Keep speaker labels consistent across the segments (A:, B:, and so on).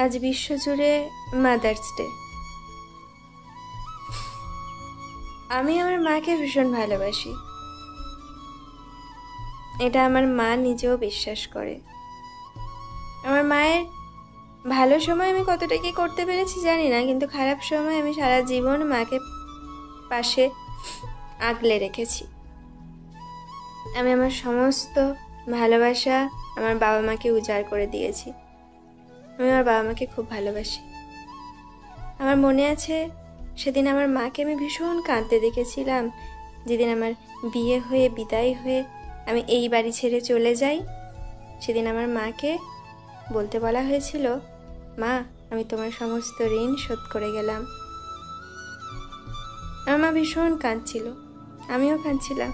A: আজ বিশ্বজুড়ে mother's day. আমি আমার মাকে ভীষণ ভালোবাসি, এটা আমার মা নিজেও বিশ্বাস করে। আমার মায়ের ভালো সময় আমি কতটা কি করতে পেরেছি জানি না, কিন্তু খারাপ সময় আমি সারা জীবন মাকে পাশে আগলে রেখেছি। আমি আমার সমস্ত ভালোবাসা আমার বাবা মাকে উজাড় করে দিয়েছি। আমি আমার বাবা মাকে খুব ভালোবাসি। আমার মনে আছে সেদিন আমার মাকে আমি ভীষণ কাঁদতে দেখেছিলাম, যেদিন আমার বিয়ে হয়ে বিদায় হয়ে আমি এই বাড়ি ছেড়ে চলে যাই। সেদিন আমার মাকে বলতে বলা হয়েছিল, মা আমি তোমার সমস্ত ঋণ শোধ করে গেলাম। আমার মা ভীষণ কাঁদছিল, আমিও কাঁদছিলাম।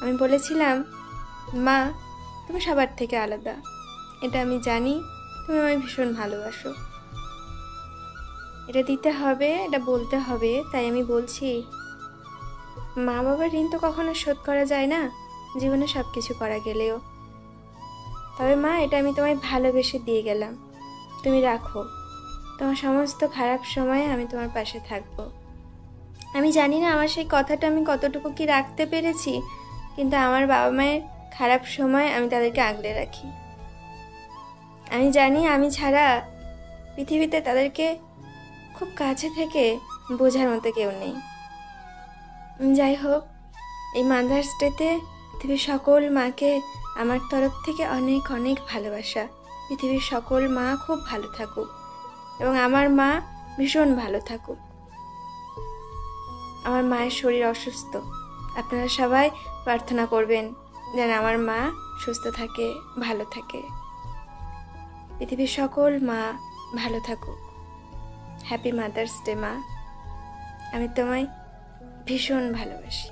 A: আমি বলেছিলাম, মা তুমি সবার থেকে আলাদা, এটা আমি জানি, তুমি আমায় ভীষণ ভালোবাসো, এটা দিতে হবে, এটা বলতে হবে, তাই আমি বলছি। মা বাবার ঋণ তো কখনো শোধ করা যায় না, জীবনে সব কিছু করা গেলেও। তবে মা এটা আমি তোমায় ভালোবেসে দিয়ে গেলাম, তুমি রাখো, তোমার সমস্ত খারাপ সময়ে আমি তোমার পাশে থাকবো। আমি জানি না আমার সেই কথাটা আমি কতটুকু কি রাখতে পেরেছি, কিন্তু আমার বাবা মায়ের খারাপ সময় আমি তাদেরকে আগলে রাখি। আমি জানি আমি ছাড়া পৃথিবীতে তাদেরকে খুব কাছে থেকে বোঝার মতো কেউ নেই। যাই হোক, এই মাদার্স ডেতে পৃথিবীর সকল মাকে আমার তরফ থেকে অনেক অনেক ভালোবাসা। পৃথিবীর সকল মা খুব ভালো থাকুক এবং আমার মা ভীষণ ভালো থাকুক। আমার মায়ের শরীর অসুস্থ, আপনারা সবাই প্রার্থনা করবেন যেন আমার মা সুস্থ থাকে, ভালো থাকে। পৃথিবীর সকল মা ভালো থাকুক। হ্যাপি মাদার্স ডে মা, আমি তোমায় ভীষণ ভালোবাসি।